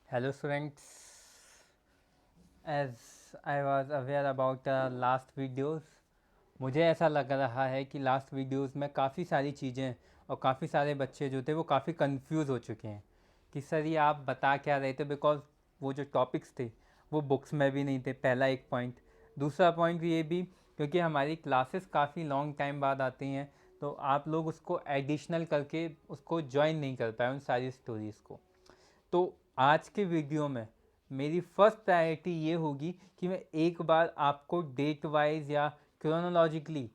Hello students, as I was aware about the last videos, मुझे ऐसा लग रहा है कि लास्ट वीडियोस में काफ़ी सारी चीज़ें और काफ़ी सारे बच्चे जो थे वो काफ़ी कंफ्यूज हो चुके हैं कि सर ये आप बता क्या रहे थे, बिकॉज वो जो टॉपिक्स थे वो बुक्स में भी नहीं थे। पहला एक पॉइंट। दूसरा पॉइंट ये भी क्योंकि हमारी क्लासेस काफ़ी लॉन्ग टाइम बाद आती हैं, तो आप लोग उसको एडिशनल करके उसको ज्वाइन नहीं कर पाए उन सारी स्टोरीज़ को। तो आज के वीडियो में मेरी फर्स्ट प्रायोरिटी ये होगी कि मैं एक बार आपको डेट वाइज या क्रोनोलॉजिकली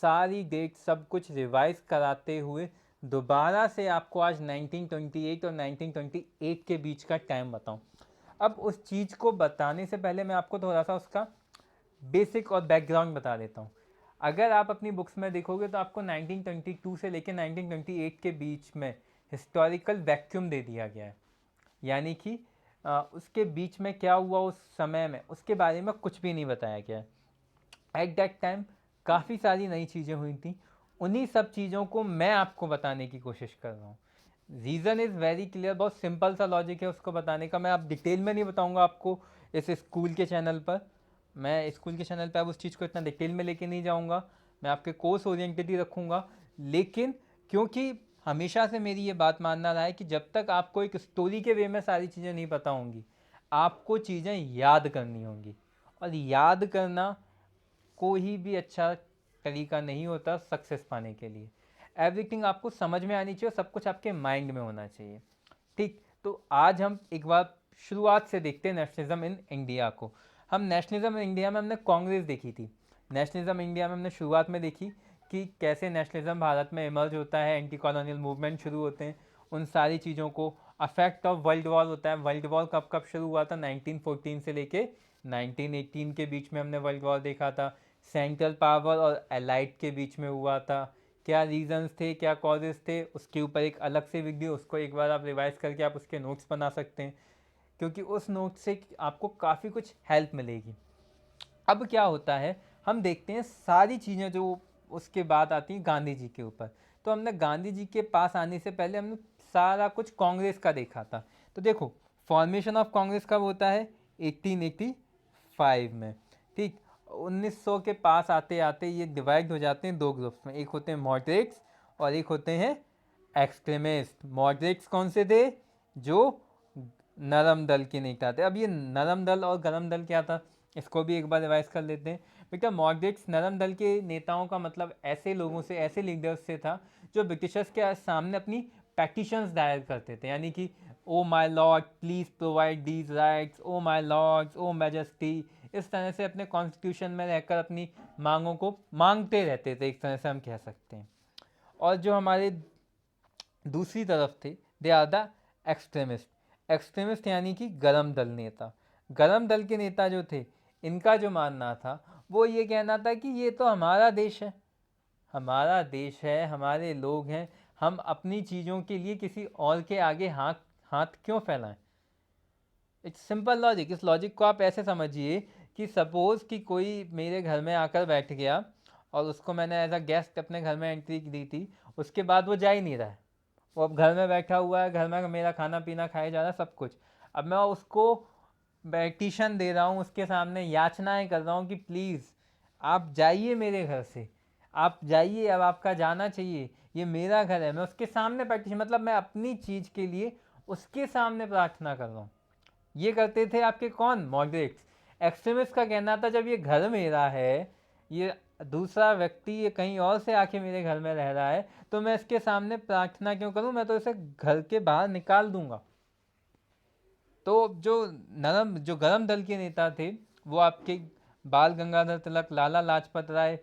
सारी डेट सब कुछ रिवाइज कराते हुए दोबारा से आपको आज 1928 और 1928 के बीच का टाइम बताऊं। अब उस चीज़ को बताने से पहले मैं आपको थोड़ा सा उसका बेसिक और बैकग्राउंड बता देता हूँ। अगर आप अपनी बुक्स में देखोगे तो आपको 1922 से लेकर 1928 के बीच में हिस्टोरिकल वैक्यूम दे दिया गया है, यानी कि उसके बीच में क्या हुआ उस समय में उसके बारे में कुछ भी नहीं बताया गया है। एट दैट टाइम काफ़ी सारी नई चीज़ें हुई थी, उन्हीं सब चीज़ों को मैं आपको बताने की कोशिश कर रहा हूँ। रीज़न इज़ वेरी क्लियर, बहुत सिंपल सा लॉजिक है उसको बताने का। मैं आप डिटेल में नहीं बताऊँगा आपको इस स्कूल के चैनल पर। मैं स्कूल के चैनल पर अब उस चीज़ को इतना डिटेल में लेके नहीं जाऊँगा, मैं आपके कोर्स ओरिएंटेड ही रखूँगा। लेकिन क्योंकि हमेशा से मेरी ये बात मानना रहा है कि जब तक आपको एक स्टोरी के वे में सारी चीज़ें नहीं पता होंगी, आपको चीज़ें याद करनी होंगी। और याद करना कोई भी अच्छा तरीका नहीं होता सक्सेस पाने के लिए। एवरीथिंग आपको समझ में आनी चाहिए, सब कुछ आपके माइंड में होना चाहिए। ठीक, तो आज हम एक बार शुरुआत से देखते हैं नेशनलिज्म इन इंडिया को। हम नेशनलिज्म इन इंडिया में हमने कांग्रेस देखी थी। नेशनलिज्म इंडिया में हमने शुरुआत में देखी कि कैसे नेशनलिज्म भारत में इमर्ज होता है, एंटी कॉलोनियल मूवमेंट शुरू होते हैं, उन सारी चीज़ों को। अफेक्ट ऑफ वर्ल्ड वॉर होता है। वर्ल्ड वॉर कब कब शुरू हुआ था? 1914 से लेके 1918 के बीच में हमने वर्ल्ड वॉर देखा था। सेंट्रल पावर और एलाइट के बीच में हुआ था। क्या रीजंस थे, क्या कॉजेज थे, उसके ऊपर एक अलग से वीडियो, उसको एक बार आप रिवाइज करके आप उसके नोट्स बना सकते हैं, क्योंकि उस नोट से आपको काफ़ी कुछ हेल्प मिलेगी। अब क्या होता है, हम देखते हैं सारी चीज़ें जो उसके बाद आती हैं गांधी जी के ऊपर। तो हमने गांधी जी के पास आने से पहले हमने सारा कुछ कांग्रेस का देखा था। तो देखो, फॉर्मेशन ऑफ कांग्रेस कब होता है? 1885 में। ठीक, 1900 के पास आते आते ये डिवाइड हो जाते हैं दो ग्रुप्स में। एक होते हैं मॉडरेट्स और एक होते हैं एक्सट्रीमिस्ट। मॉडरेट्स कौन से थे? जो नरम दल के नेता थे। अब ये नरम दल और गरम दल क्या था, इसको भी एक बार रिवाइज कर लेते हैं। बेटा, मॉडरेट्स नरम दल के नेताओं का मतलब ऐसे लोगों से, ऐसे लीडर्स से था जो ब्रिटिशर्स के सामने अपनी पैटिशंस दायर करते थे, यानी कि O my lord please provide these rights, O my lords, O majesty. इस तरह से अपने कॉन्स्टिट्यूशन में रहकर अपनी मांगों को मांगते रहते थे, एक तरह से हम कह सकते हैं। और जो हमारे दूसरी तरफ थे, they are the extremist. Extremist यानी कि गरम दल नेता। गरम दल के नेता जो थे, इनका जो मानना था वो ये कहना था कि ये तो हमारा देश है, हमारा देश है, हमारे लोग हैं, हम अपनी चीज़ों के लिए किसी और के आगे हाथ हाथ क्यों फैलाएं। It's simple logic. इस लॉजिक को आप ऐसे समझिए कि सपोज़ कि कोई मेरे घर में आकर बैठ गया और उसको मैंने एज अ गेस्ट अपने घर में एंट्री दी थी, उसके बाद वो जा ही नहीं रहा है, वो अब घर में बैठा हुआ है, घर में मेरा खाना पीना खाया जा रहा है, सब कुछ। अब मैं उसको पेटिशन दे रहा हूँ, उसके सामने याचनाएं कर रहा हूँ कि प्लीज़ आप जाइए मेरे घर से, आप जाइए, अब आपका जाना चाहिए, ये मेरा घर है। मैं उसके सामने पेटिशन, मतलब मैं अपनी चीज़ के लिए उसके सामने प्रार्थना कर रहा हूँ। ये करते थे आपके कौन? मॉडरेट्स। एक्सट्रीमिस्ट का कहना था जब ये घर मेरा है, ये दूसरा व्यक्ति ये कहीं और से आके मेरे घर में रह रहा है, तो मैं इसके सामने प्रार्थना क्यों करूं, मैं तो इसे घर के बाहर निकाल दूंगा। तो जो गरम दल के नेता थे, वो आपके बाल गंगाधर तिलक, लाला लाजपत राय,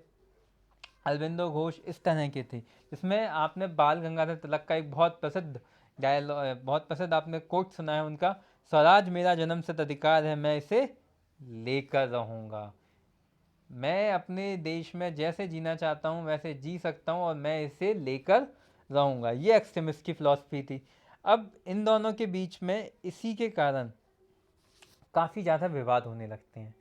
अरविंदो घोष, इस तरह के थे। इसमें आपने बाल गंगाधर तिलक का एक बहुत प्रसिद्ध डायलॉग, बहुत प्रसिद्ध आपने कोट सुना है उनका, स्वराज मेरा जन्मसिद्ध अधिकार है, मैं इसे लेकर रहूँगा। मैं अपने देश में जैसे जीना चाहता हूँ वैसे जी सकता हूँ और मैं इसे लेकर रहूँगा। ये एक्सट्रीमिस्ट की फिलॉसफी थी। अब इन दोनों के बीच में इसी के कारण काफ़ी ज़्यादा विवाद होने लगते हैं।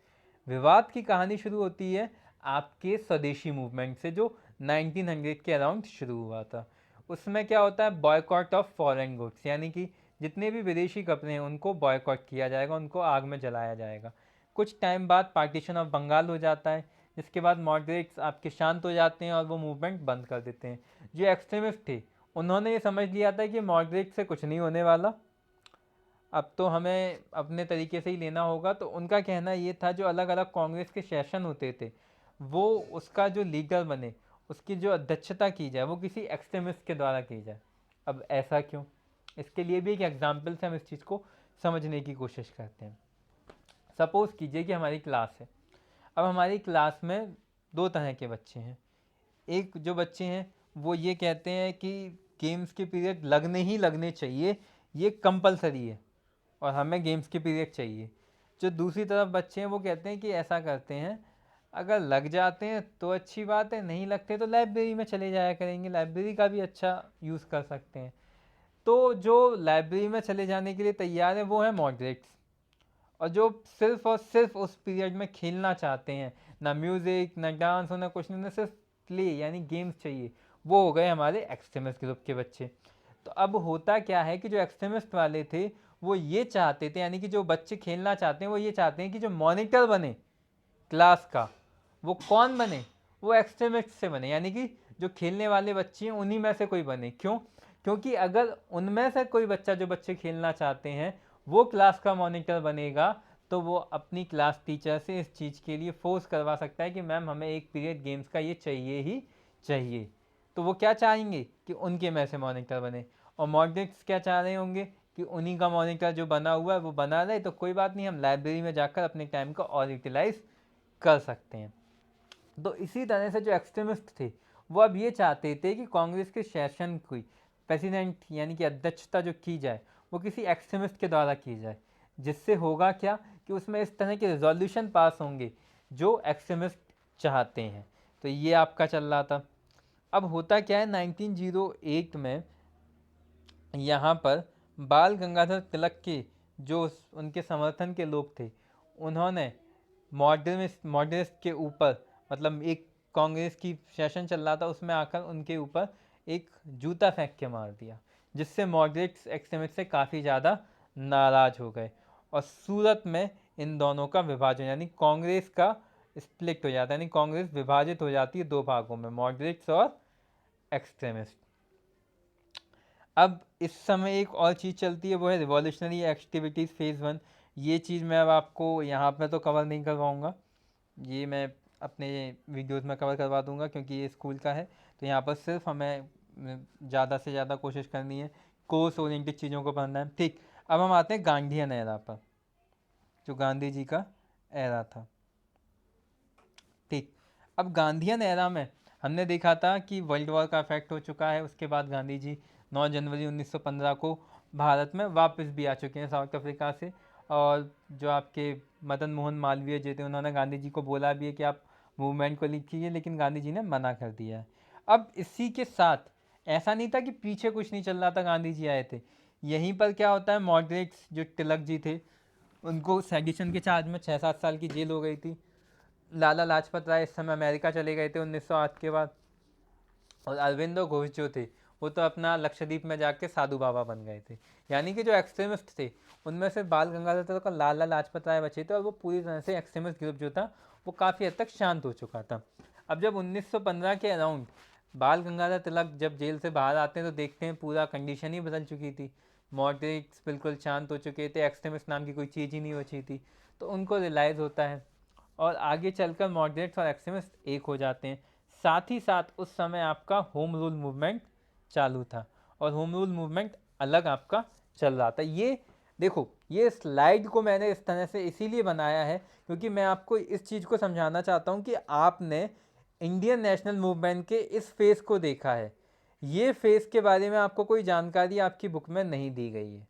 विवाद की कहानी शुरू होती है आपके स्वदेशी मूवमेंट से, जो 1900 के अराउंड शुरू हुआ था। उसमें क्या होता है? बॉयकॉट ऑफ फॉरेन गुड्स, यानी कि जितने भी विदेशी कपड़े हैं उनको बॉयकॉट किया जाएगा, उनको आग में जलाया जाएगा। कुछ टाइम बाद पार्टीशन ऑफ बंगाल हो जाता है, जिसके बाद मॉडरेट्स आपके शांत हो जाते हैं और वो मूवमेंट बंद कर देते हैं। जो एक्सट्रीमिस्ट थे उन्होंने ये समझ लिया था कि मॉडरेट से कुछ नहीं होने वाला, अब तो हमें अपने तरीके से ही लेना होगा। तो उनका कहना ये था जो अलग अलग कांग्रेस के सेशन होते थे वो उसका जो लीडर बने, उसकी जो अध्यक्षता की जाए वो किसी एक्सट्रीमिस्ट के द्वारा की जाए। अब ऐसा क्यों, इसके लिए भी एक एग्जाम्पल से हम इस चीज़ को समझने की कोशिश करते हैं। सपोज़ कीजिए कि हमारी क्लास है। अब हमारी क्लास में दो तरह के बच्चे हैं। एक जो बच्चे हैं वो ये कहते हैं कि गेम्स के पीरियड लगने ही लगने चाहिए, ये कंपलसरी है और हमें गेम्स के पीरियड चाहिए। जो दूसरी तरफ बच्चे हैं वो कहते हैं कि ऐसा करते हैं, अगर लग जाते हैं तो अच्छी बात है, नहीं लगते तो लाइब्रेरी में चले जाया करेंगे, लाइब्रेरी का भी अच्छा यूज़ कर सकते हैं। तो जो लाइब्रेरी में चले जाने के लिए तैयार है वो है मॉडरेट्स, और जो सिर्फ और सिर्फ उस पीरियड में खेलना चाहते हैं, ना म्यूज़िक ना डांस हो ना कुछ नहीं, सिर्फ प्ले यानी गेम्स चाहिए, वो हो गए हमारे एक्सट्रीमिस्ट ग्रुप के बच्चे। तो अब होता क्या है कि जो एक्सट्रीमिस्ट वाले थे वो ये चाहते थे, यानी कि जो बच्चे खेलना चाहते हैं वो ये चाहते हैं कि जो मॉनिटर बने क्लास का वो कौन बने, वो एक्सट्रीमिस्ट से बने, यानी कि जो खेलने वाले बच्चे हैं उन्हीं में से कोई बने। क्यों? क्योंकि अगर उनमें से कोई बच्चा, जो बच्चे खेलना चाहते हैं, वो क्लास का मॉनिटर बनेगा तो वो अपनी क्लास टीचर से इस चीज़ के लिए फोर्स करवा सकता है कि मैम हमें एक पीरियड गेम्स का ये चाहिए ही चाहिए। तो वो क्या चाहेंगे कि उनके में से मॉनिटर बने, और मॉडरेट्स क्या चाह रहे होंगे कि उन्हीं का मॉनिटर जो बना हुआ है वो बना रहे, तो कोई बात नहीं, हम लाइब्रेरी में जाकर अपने टाइम को और यूटिलाइज कर सकते हैं। तो इसी तरह से जो एक्सट्रीमिस्ट थे वो अब ये चाहते थे कि कांग्रेस के सेशन की प्रेसिडेंट यानी कि अध्यक्षता जो की जाए वो किसी एक्सट्रीमिस्ट के द्वारा की जाए, जिससे होगा क्या कि उसमें इस तरह के रेजोल्यूशन पास होंगे जो एक्सट्रीमिस्ट चाहते हैं। तो ये आपका चल रहा था। अब होता क्या है, 1908 में यहाँ पर बाल गंगाधर तिलक के जो उनके समर्थन के लोग थे उन्होंने मॉडर्निस्ट के ऊपर, मतलब एक कांग्रेस की सेशन चल रहा था उसमें आकर उनके ऊपर एक जूता फेंक के मार दिया, जिससे मॉडरेट्स एक्सट्रीमिस्ट से काफ़ी ज़्यादा नाराज़ हो गए और सूरत में इन दोनों का विभाजन यानी कांग्रेस का स्प्लिट हो जाता है, यानी कांग्रेस विभाजित हो जाती है दो भागों में, मॉडरेट्स और एक्सट्रीमिस्ट। अब इस समय एक और चीज़ चलती है वो है रिवॉल्यूशनरी एक्टिविटीज़ फेज़ 1। ये चीज़ मैं अब आपको यहाँ पे तो कवर नहीं करवाऊँगा, ये मैं अपने वीडियोस में कवर करवा दूँगा क्योंकि ये स्कूल का है। तो यहाँ पर सिर्फ हमें ज़्यादा से ज़्यादा कोशिश करनी है, कोर्स ओरिएंटेड चीज़ों को पढ़ना है। ठीक, अब हम आते हैं गांधीयन एरा पर, जो गांधी जी का एरा था। ठीक, अब गांधीयन एरा में हमने देखा था कि वर्ल्ड वॉर का इफेक्ट हो चुका है, उसके बाद गांधी जी 9 जनवरी 1915 को भारत में वापस भी आ चुके हैं साउथ अफ्रीका से। और जो आपके मदन मोहन मालवीय जी थे उन्होंने गांधी जी को बोला भी है कि आप मूवमेंट को लीड कीजिए, लेकिन गांधी जी ने मना कर दिया है। अब इसी के साथ ऐसा नहीं था कि पीछे कुछ नहीं चल रहा था, गांधी जी आए थे। यहीं पर क्या होता है, मॉडरेट्स जो तिलक जी थे उनको सेडिशन के चार्ज में 6-7 साल की जेल हो गई थी। लाला लाजपत राय इस समय अमेरिका चले गए थे 1908 के बाद, और अरविंदो घोष जो थे वो तो अपना लक्षद्वीप में जाके साधु बाबा बन गए थे। यानी कि जो एक्सट्रीमिस्ट थे उनमें से बाल गंगाधर तिलक और लाला लाजपत राय बचे थे, और वो पूरी तरह से एक्सट्रीमिस्ट ग्रुप जो था वो काफ़ी हद तक शांत हो चुका था। अब जब 1915 के अराउंड बाल गंगाधर तिलक जब जेल से बाहर आते हैं तो देखते हैं पूरा कंडीशन ही बदल चुकी थी, मॉडरेट्स बिल्कुल शांत हो चुके थे, एक्सट्रीमिस्ट नाम की कोई चीज़ ही नहीं बची थी। तो उनको रियलाइज़ होता है और आगे चलकर मॉडरेट्स और एक्सट्रीमिस्ट एक हो जाते हैं। साथ ही साथ उस समय आपका होम रूल मूवमेंट चालू था, और होम रूल मूवमेंट अलग आपका चल रहा था। ये देखो, ये स्लाइड को मैंने इस तरह से इसीलिए बनाया है क्योंकि मैं आपको इस चीज़ को समझाना चाहता हूँ कि आपने इंडियन नेशनल मूवमेंट के इस फेज़ को देखा है, ये फेज़ के बारे में आपको कोई जानकारी आपकी बुक में नहीं दी गई है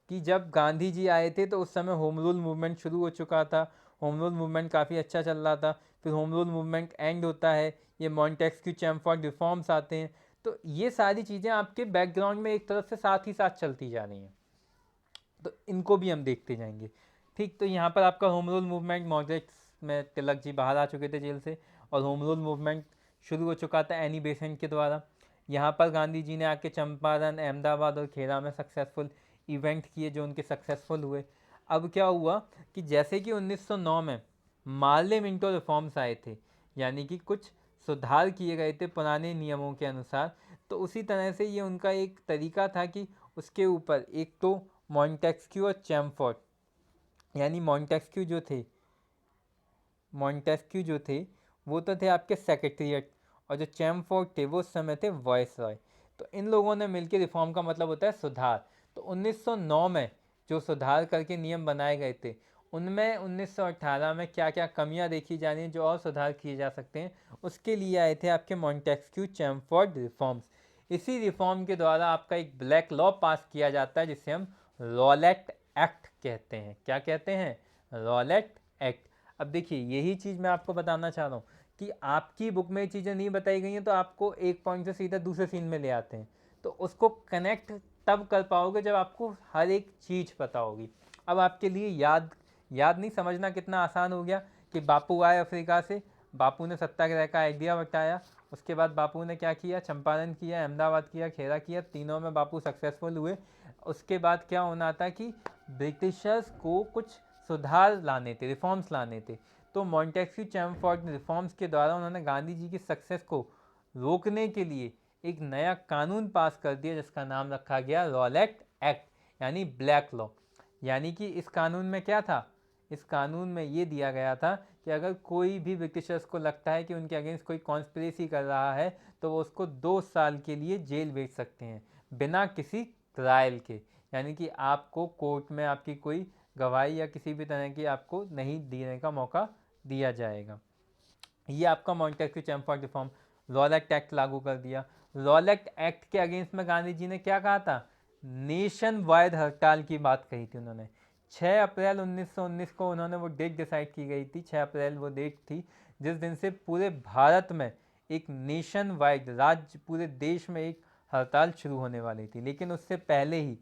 कि जब गांधी जी आए थे तो उस समय होम रूल मूवमेंट शुरू हो चुका था, होम रूल मूवमेंट काफ़ी अच्छा चल रहा था, फिर होम रूल मूवमेंट एंड होता है, ये मॉन्टेस्क्यू चैमफोर्ड रिफॉर्म्स आते हैं। तो ये सारी चीज़ें आपके बैकग्राउंड में एक तरफ से साथ ही साथ चलती जा रही हैं, तो इनको भी हम देखते जाएंगे। ठीक, तो यहाँ पर आपका होम रूल मूवमेंट, मॉडरेट्स में तिलक जी बाहर आ चुके थे जेल से, और होम रूल मूवमेंट शुरू हो चुका था एनी बेसेंट के द्वारा। यहाँ पर गांधी जी ने आके चंपारण, अहमदाबाद और खेड़ा में सक्सेसफुल इवेंट किए जो उनके सक्सेसफुल हुए। अब क्या हुआ कि जैसे कि 1909 में मार्ले मिंटो रिफॉर्म्स आए थे, यानी कि कुछ सुधार किए गए थे पुराने नियमों के अनुसार, तो उसी तरह से ये उनका एक तरीका था कि उसके ऊपर एक तो मॉन्टेस्क्यू और चैमफोर्ड, यानी मॉन्टेस्क्यू जो थे वो तो थे आपके सेक्रेटरीट, और जो चैमफोर्ड थे वो उस समय थे वॉयसरॉय। तो इन लोगों ने मिलकर रिफॉर्म का मतलब होता है सुधार। तो 1909 में जो सुधार करके नियम बनाए गए थे उनमें 1918 में क्या क्या कमियां देखी जा रही हैं जो और सुधार किए जा सकते हैं, उसके लिए आए थे आपके मॉन्टेस्क्यू चैमफोर्ड रिफॉर्म्स। इसी रिफॉर्म के द्वारा आपका एक ब्लैक लॉ पास किया जाता है जिसे हम रॉलेट एक्ट कहते हैं। क्या कहते हैं? Rowlatt act. अब देखिए यही चीज़ मैं आपको बताना चाह रहा हूँ कि आपकी बुक में चीज़ें नहीं बताई गई हैं तो आपको एक पॉइंट से सीधा दूसरे सीन में ले आते हैं, तो उसको कनेक्ट तब कर पाओगे जब आपको हर एक चीज़ पता होगी। अब आपके लिए याद नहीं, समझना कितना आसान हो गया कि बापू आए अफ्रीका से, बापू ने सत्याग्रह का आइडिया बताया, उसके बाद बापू ने क्या किया, चंपारण किया, अहमदाबाद किया, खेड़ा किया, तीनों में बापू सक्सेसफुल हुए। उसके बाद क्या होना था कि ब्रिटिशर्स को कुछ सुधार लाने थे, रिफॉर्म्स लाने थे। तो मॉन्टेस्क्यू चैमफोर्ड रिफॉर्म्स के द्वारा उन्होंने गांधी जी की सक्सेस को रोकने के लिए एक नया कानून पास कर दिया जिसका नाम रखा गया रॉलेट एक्ट, यानी ब्लैक लॉ। यानी कि इस कानून में क्या था, इस कानून में ये दिया गया था कि अगर कोई भी ब्रिटिशर्स को लगता है कि उनके अगेंस्ट कोई कॉन्स्पिरेसी कर रहा है तो वो उसको 2 साल के लिए जेल भेज सकते हैं बिना किसी ट्रायल के, यानी कि आपको कोर्ट में आपकी कोई गवाही या किसी भी तरह की आपको नहीं देने का मौका दिया जाएगा। ये आपका मॉन्टेस्क्यू चैमफोर्ड रिफॉर्म। रॉलेट एक्ट लागू कर दिया। रॉलेट एक्ट के अगेंस्ट में गांधी जी ने क्या कहा था, नेशन वाइड हड़ताल की बात कही थी उन्होंने। 6 अप्रैल 1919 को उन्होंने वो डेट डिसाइड की गई थी, 6 अप्रैल वो डेट थी जिस दिन से पूरे भारत में एक नेशन वाइड, राज्य पूरे देश में एक हड़ताल शुरू होने वाली थी। लेकिन उससे पहले ही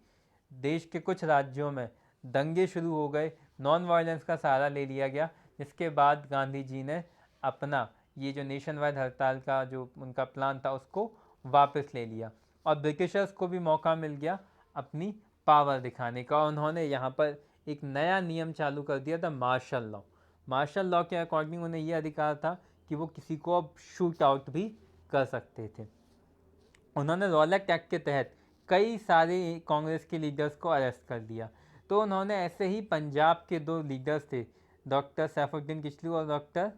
देश के कुछ राज्यों में दंगे शुरू हो गए, नॉन वायलेंस का सहारा ले लिया गया, जिसके बाद गांधी जी ने अपना ये जो नेशन वाइड हड़ताल का जो उनका प्लान था उसको वापस ले लिया और ब्रिटिशर्स को भी मौका मिल गया अपनी पावर दिखाने का। उन्होंने यहाँ पर एक नया नियम चालू कर दिया था, मार्शल लॉ। मार्शल लॉ के अकॉर्डिंग उन्हें यह अधिकार था कि वो किसी को अब शूट आउट भी कर सकते थे। उन्होंने रॉलेट एक्ट के तहत कई सारे कांग्रेस के लीडर्स को अरेस्ट कर दिया। तो उन्होंने ऐसे ही पंजाब के 2 लीडर्स थे, डॉक्टर सैफुद्दीन किचलू और डॉक्टर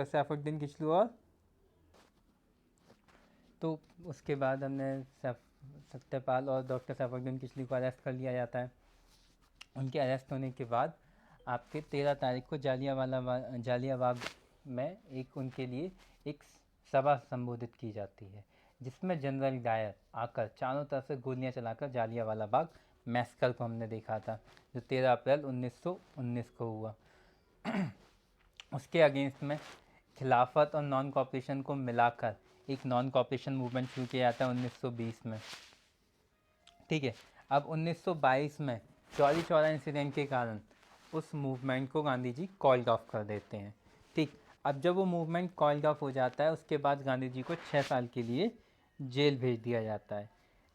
सैफुद्दीन किचलू और तो उसके बाद हमने सत्यपाल और डॉक्टर सैफुद्दीन किचलू को अरेस्ट कर लिया जाता है। उनके अरेस्ट होने के बाद आपके 13 तारीख को जालियांवाला में एक उनके लिए एक सभा संबोधित की जाती है जिसमें जनरल डायर आकर चारों तरफ से गोलियां चलाकर जालियांवाला बाग मैस्कर को हमने देखा था जो 13 अप्रैल 1919 को हुआ। उसके अगेंस्ट में खिलाफत और नॉन कॉपरेशन को मिलाकर एक नॉन कॉपरेशन मूवमेंट शुरू किया जाता है 1920 में। ठीक है, अब 1922 में चौरी चौरा इंसिडेंट के कारण उस मूवमेंट को गांधी जी कॉल्ड ऑफ कर देते हैं। ठीक, अब जब वो मूवमेंट कॉल्ड ऑफ हो जाता है उसके बाद गांधी जी को 6 साल के लिए जेल भेज दिया जाता है,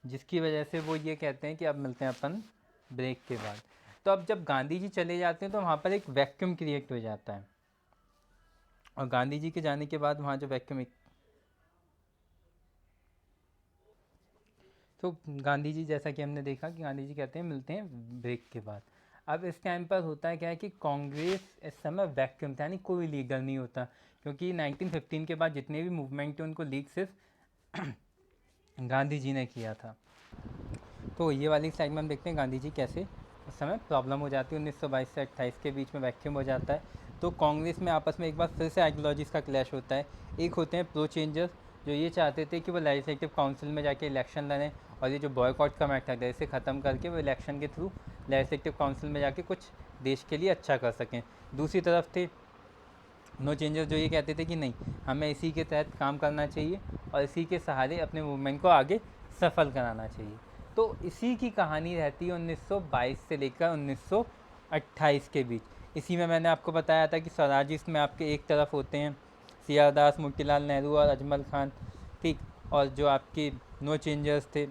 जिसकी वजह से वो ये कहते हैं कि अब मिलते हैं अपन ब्रेक के बाद। तो अब जब गांधी जी चले जाते हैं तो वहाँ पर एक वैक्यूम क्रिएट हो जाता है और गांधी जी के जाने के बाद वहाँ जो वैक्यूम, तो गांधी जी जैसा कि हमने देखा कि गांधी जी कहते हैं मिलते हैं ब्रेक के बाद। अब इस टाइम पर होता है क्या है कि कांग्रेस इस समय वैक्यूम था, यानी कोई लीडर नहीं होता, क्योंकि 1915 के बाद जितने भी मूवमेंट थे उनको लीड सिर्फ गांधी जी ने किया था। तो ये वाली साइड में हम देखते हैं गांधी जी कैसे उस समय प्रॉब्लम हो जाती है। 1922 से 28 के बीच में वैक्यूम हो जाता है। तो कांग्रेस में आपस में एक बार फिर से आइडियोलॉजीज़ का क्लैश होता है। एक होते हैं प्रो चेंजर्स जो ये चाहते थे कि वो लेजिस्लेटिव काउंसिल में जाके इलेक्शन लड़ें और ये जो बॉयकॉट का मैटर है इसे ख़त्म करके वो इलेक्शन के थ्रू लेजिस्लेटिव काउंसिल में जाके कुछ देश के लिए अच्छा कर सकें। दूसरी तरफ थे नो चेंजर्स जो ये कहते थे कि नहीं, हमें इसी के तहत काम करना चाहिए और इसी के सहारे अपने मूवमेंट को आगे सफल कराना चाहिए। तो इसी की कहानी रहती है 1922 से लेकर 1928 के बीच। इसी में मैंने आपको बताया था कि स्वराजिस्ट में आपके एक तरफ होते हैं सी आर दास, मोतीलाल नेहरू और अजमल खान, ठीक। और जो आपके नो चेंजर्स थे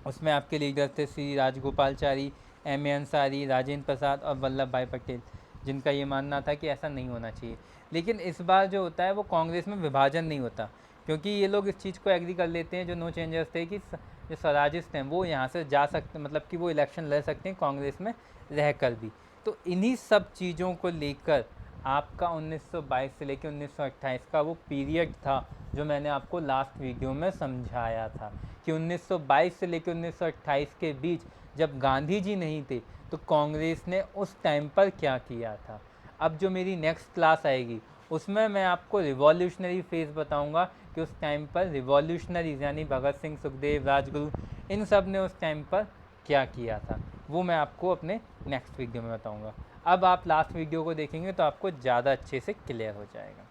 उसमें आपके लीडर थे श्री राजगोपालचारी, एम ए अंसारी, राजेंद्र प्रसाद और वल्लभ भाई पटेल, जिनका ये मानना था कि ऐसा नहीं होना चाहिए। लेकिन इस बार जो होता है वो कांग्रेस में विभाजन नहीं होता, क्योंकि ये लोग इस चीज़ को एग्री कर लेते हैं, जो नो चेंजर्स थे, कि जो स्वराजिस्ट हैं वो यहाँ से जा सकते, मतलब कि वो इलेक्शन लड़ सकते हैं कांग्रेस में रह कर भी। तो इन्हीं सब चीज़ों को लेकर आपका 1922 से लेकर 1928 का वो पीरियड था जो मैंने आपको लास्ट वीडियो में समझाया था कि 1922 से लेकर 1928 के बीच जब गांधी जी नहीं थे तो कांग्रेस ने उस टाइम पर क्या किया था। अब जो मेरी नेक्स्ट क्लास आएगी उसमें मैं आपको रिवॉल्यूशनरी फेज़ बताऊंगा कि उस टाइम पर रिवॉल्यूशनरीज यानी भगत सिंह, सुखदेव, राजगुरु, इन सब ने उस टाइम पर क्या किया था, वो मैं आपको अपने नेक्स्ट वीडियो में बताऊंगा। अब आप लास्ट वीडियो को देखेंगे तो आपको ज़्यादा अच्छे से क्लियर हो जाएगा।